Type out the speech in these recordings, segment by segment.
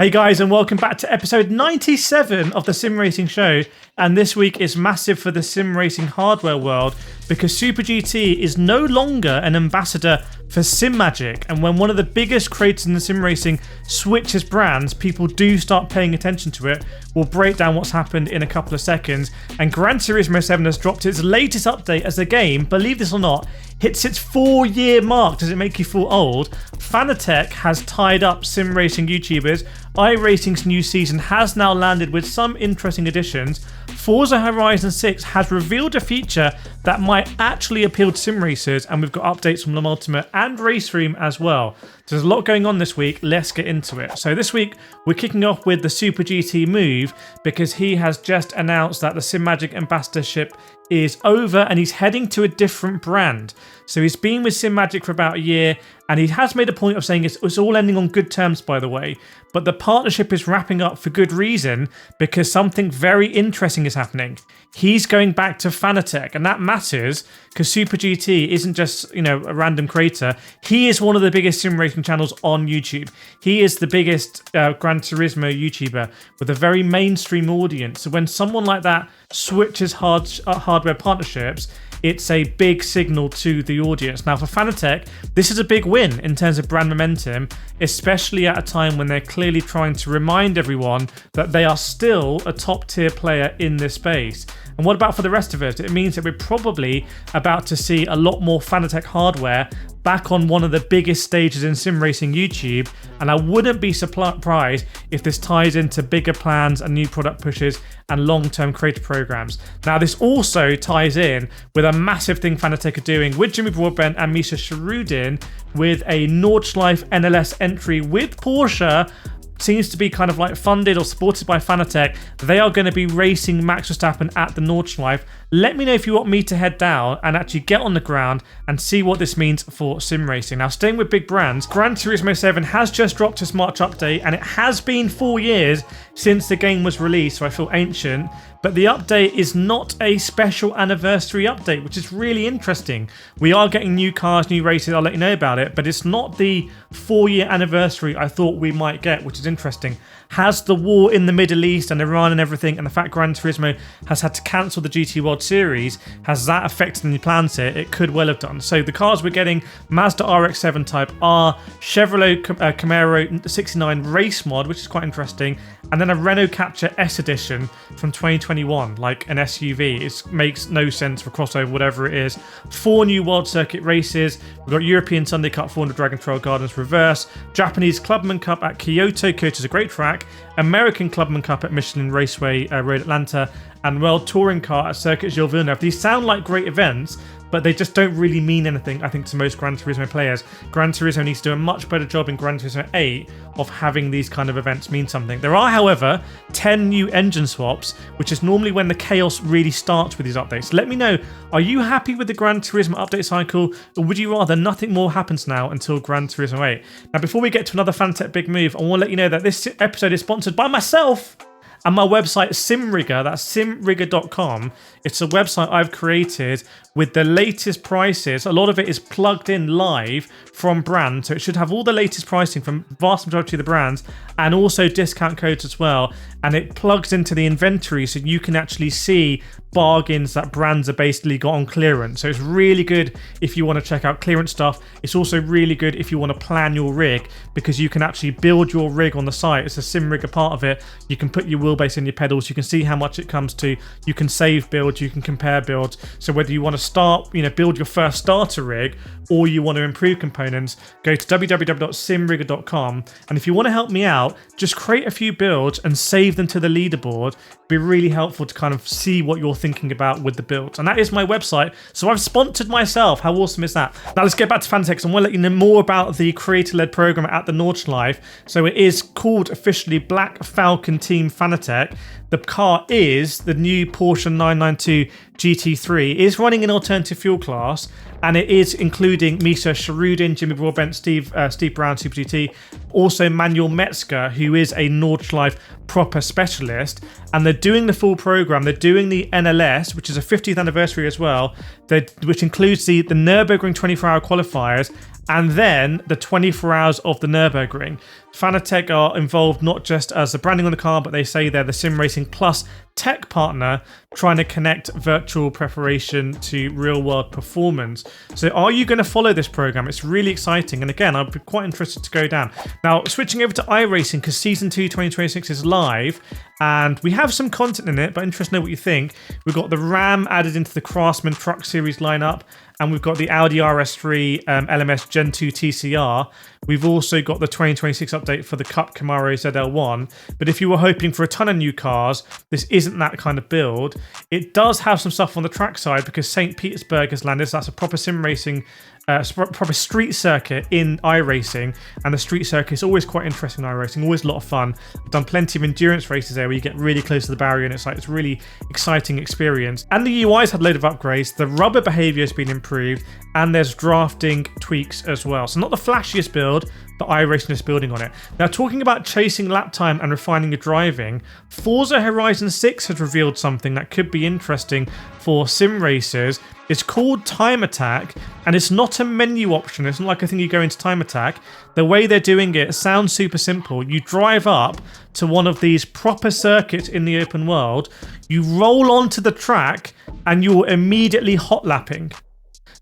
Hey guys, and welcome back to episode 97 of the Sim Racing Show. And this week is massive for the sim racing hardware world because Super GT is no longer an ambassador for Simagic. And when one of the biggest creators in the sim racing switches brands, people do start paying attention to it. We'll break down what's happened in a couple of seconds. And Gran Turismo 7 has dropped its latest update as the game, believe this or not, hits its 4-year mark. Does it make you feel old? Fanatec has tied up sim racing YouTubers. iRacing's new season has now landed with some interesting additions. Forza Horizon 6 has revealed a feature that might actually appeal to sim racers, and we've got updates from Ultimate and RaceRoom as well. So there's a lot going on this week. Let's get into it. So this week we're kicking off with the Super GT move because he has just announced that the Simagic ambassadorship is over and he's heading to a different brand. So he's been with Simagic for about a year and he has made a point of saying it's all ending on good terms, by the way. But the partnership is wrapping up for good reason because something very interesting is happening. He's going back to Fanatec, and that matters because Super GT isn't just, a random creator. He is one of the biggest sim racing channels on YouTube. He is the biggest Gran Turismo YouTuber with a very mainstream audience. So when someone like that switches hardware partnerships, it's a big signal to the audience. Now for Fanatec, this is a big win in terms of brand momentum, especially at a time when they're clearly trying to remind everyone that they are still a top tier player in this space. And what about for the rest of us? It means that we're probably about to see a lot more Fanatec hardware back on one of the biggest stages in sim racing YouTube, and I wouldn't be surprised if this ties into bigger plans and new product pushes and long-term creator programs. Now this also ties in with a massive thing Fanatec are doing with Jimmy Broadbent and Misha Charoudin with a Nordschleife NLS entry with Porsche. Seems to be kind of like funded or supported by Fanatec. They are going to be racing Max Verstappen at the Nordschleife. Let me know if you want me to head down and actually get on the ground and see what this means for sim racing. Now, staying with big brands, Gran Turismo 7 has just dropped its March update, and it has been 4 years since the game was released, so I feel ancient. But the update is not a special anniversary update, which is really interesting. We are getting new cars, new races, I'll let you know about it, but it's not the 4-year anniversary I thought we might get, which is interesting. Has the war in the Middle East and Iran and everything, and the fact Gran Turismo has had to cancel the GT World Series, has that affected any plans here? It could well have done. So the cars we're getting: Mazda RX7 Type R, Chevrolet Camaro 69 Race Mod, which is quite interesting, and then a Renault Captur S Edition from 2021, like an SUV. It makes no sense for crossover, whatever it is. 4 new World Circuit races. We've got European Sunday Cup 400 Dragon Trail Gardens Reverse, Japanese Clubman Cup at Kyoto. Kyoto's a great track. American Clubman Cup at Michelin Raceway Road Atlanta, and World Touring Car at Circuit Gilles Villeneuve. These sound like great events, but they just don't really mean anything, I think, to most Gran Turismo players. Gran Turismo needs to do a much better job in Gran Turismo 8 of having these kind of events mean something. There are, however, 10 new engine swaps, which is normally when the chaos really starts with these updates. Let me know, are you happy with the Gran Turismo update cycle, or would you rather nothing more happens now until Gran Turismo 8? Now, before we get to another Fanatec big move, I want to let you know that this episode is sponsored by myself and my website SimRigger. That's simrigger.com. It's a website I've created with the latest prices. A lot of it is plugged in live from brands, so it should have all the latest pricing from the vast majority of the brands and also discount codes as well. And it plugs into the inventory so you can actually see bargains that brands are basically got on clearance. So it's really good if you want to check out clearance stuff. It's also really good if you want to plan your rig, because you can actually build your rig on the site. It's a SimRigger part of it. You can put your wheelbase in your pedals. You can see how much it comes to. You can save builds. You can compare builds. So whether you want to start, build your first starter rig, or you want to improve components, go to www.simrigger.com. And if you want to help me out, just create a few builds and save them to the leaderboard. It'd be really helpful to kind of see what you're thinking about with the builds. And that is my website. So I've sponsored myself. How awesome is that? Now let's get back to Fanatec. I want to let you know more about the creator-led program at the Nordschleife. So it is called officially Black Falcon Team Fanatec. The car is the new Porsche 992 GT3. It is running an alternative fuel class, and it is including Misha Charoudin, Jimmy Broadbent, Steve Brown, Super GT, also Manuel Metzger, who is a Nordschleife proper specialist, and they're doing the full program. They're doing the NLS, which is a 50th anniversary as well, which includes the Nürburgring 24-hour qualifiers, and then the 24 hours of the Nürburgring. Fanatec are involved not just as the branding on the car, but they say they're the Sim Racing Plus tech partner trying to connect virtual preparation to real-world performance. So are you going to follow this program? It's really exciting. And again, I'd be quite interested to go down. Now, switching over to iRacing, because Season 2 2026 is live, and we have some content in it, but interested to know what you think. We've got the Ram added into the Craftsman Truck series lineup, and we've got the Audi RS3 LMS Gen 2 TCR. We've also got the 2026 update for the Cup Camaro ZL1. But if you were hoping for a ton of new cars, this isn't that kind of build. It does have some stuff on the track side because St. Petersburg has landed. So that's a proper sim racing, proper street circuit in iRacing. And the street circuit is always quite interesting in iRacing, always a lot of fun. I've done plenty of endurance races there where you get really close to the barrier and it's really exciting experience. And the UI's had a load of upgrades. The rubber behavior has been improved and there's drafting tweaks as well. So not the flashiest build, but iRacing is building on it. Now, talking about chasing lap time and refining your driving, Forza Horizon 6 has revealed something that could be interesting for sim racers. It's called Time Attack, and it's not a menu option. It's not like a thing you go into Time Attack. The way they're doing it sounds super simple. You drive up to one of these proper circuits in the open world, you roll onto the track, and you're immediately hot lapping.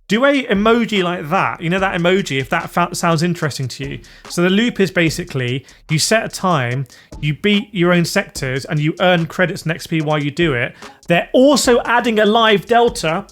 Do a emoji like that, you know that emoji, if that sounds interesting to you. So the loop is basically, you set a time, you beat your own sectors, and you earn credits and XP while you do it. They're also adding a live delta,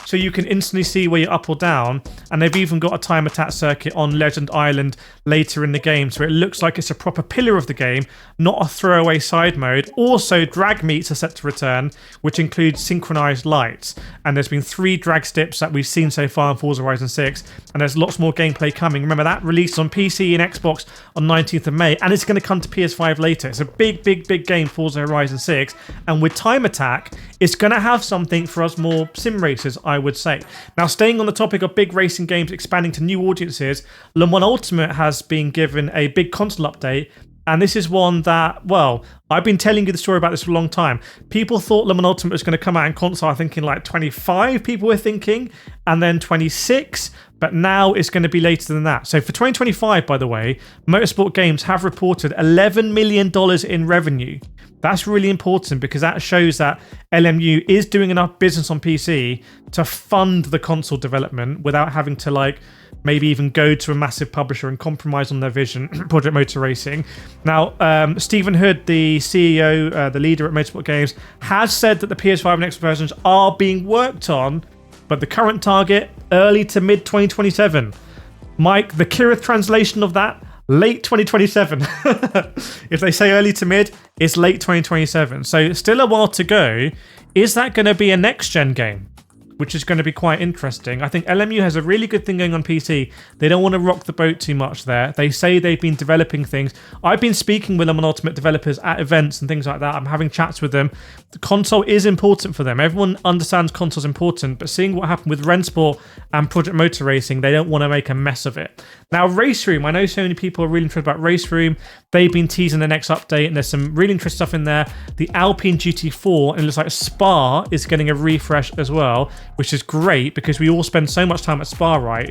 so you can instantly see where you're up or down, and they've even got a time attack circuit on Legend Island later in the game, so it looks like it's a proper pillar of the game, not a throwaway side mode. Also, drag meets are set to return, which includes synchronized lights, and there's been 3 drag steps that we've seen so far in Forza Horizon 6, and there's lots more gameplay coming. Remember, that released on PC and Xbox on 19th of May, and it's going to come to PS5 later. It's a big game, Forza Horizon 6, and with time attack, it's going to have something for us more sim racers, I would say. Now, staying on the topic of big racing games expanding to new audiences, Le Mans Ultimate has been given a big console update, and this is one that, well, I've been telling you the story about this for a long time. People thought Le Mans Ultimate was going to come out in console, I think in like 25, people were thinking, and then 26, but now it's going to be later than that. So for 2025, by the way, Motorsport Games have reported $11 million in revenue. That's really important because that shows that LMU is doing enough business on PC to fund the console development without having to like maybe even go to a massive publisher and compromise on their vision, Project Motor Racing. Now, Stephen Hood, the CEO, the leader at Motorsport Games, has said that the PS5 and Xbox versions are being worked on, but the current target, early to mid 2027. Mike, the Kireth translation of that, late 2027. If they say early to mid, it's late 2027. So still a while to go. Is that going to be a next-gen game? Which is going to be quite interesting. I think LMU has a really good thing going on PC. They don't want to rock the boat too much there. They say they've been developing things. I've been speaking with them on Ultimate developers at events and things like that. I'm having chats with them. The console is important for them. Everyone understands console's important, but seeing what happened with Rensport and Project Motor Racing, they don't want to make a mess of it. Now, RaceRoom. I know so many people are really interested about RaceRoom. They've been teasing the next update, and there's some really interesting stuff in there. The Alpine GT4, and it looks like Spa is getting a refresh as well, which is great because we all spend so much time at Spa, right?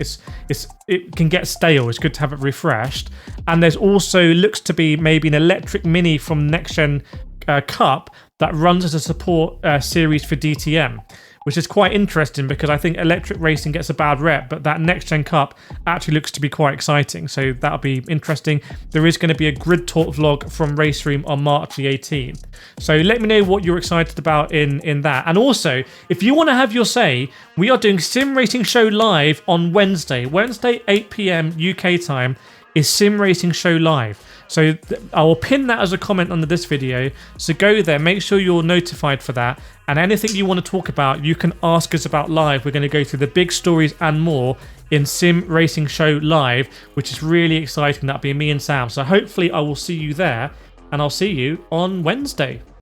It can get stale. It's good to have it refreshed. And there's also looks to be maybe an electric Mini from NextGen Cup that runs as a support series for DTM, which is quite interesting because I think electric racing gets a bad rep, but that NextGen Cup actually looks to be quite exciting. So that'll be interesting. There is going to be a grid talk vlog from RaceRoom on March the 18th. So let me know what you're excited about in that. And also, if you want to have your say, we are doing Sim Racing Show live on Wednesday. Wednesday, 8 p.m. UK time is Sim Racing Show live. So I will pin that as a comment under this video. So go there, make sure you're notified for that. And anything you want to talk about, you can ask us about live. We're going to go through the big stories and more in Sim Racing Show live, which is really exciting. That'll be me and Sam. So hopefully I will see you there, and I'll see you on Wednesday.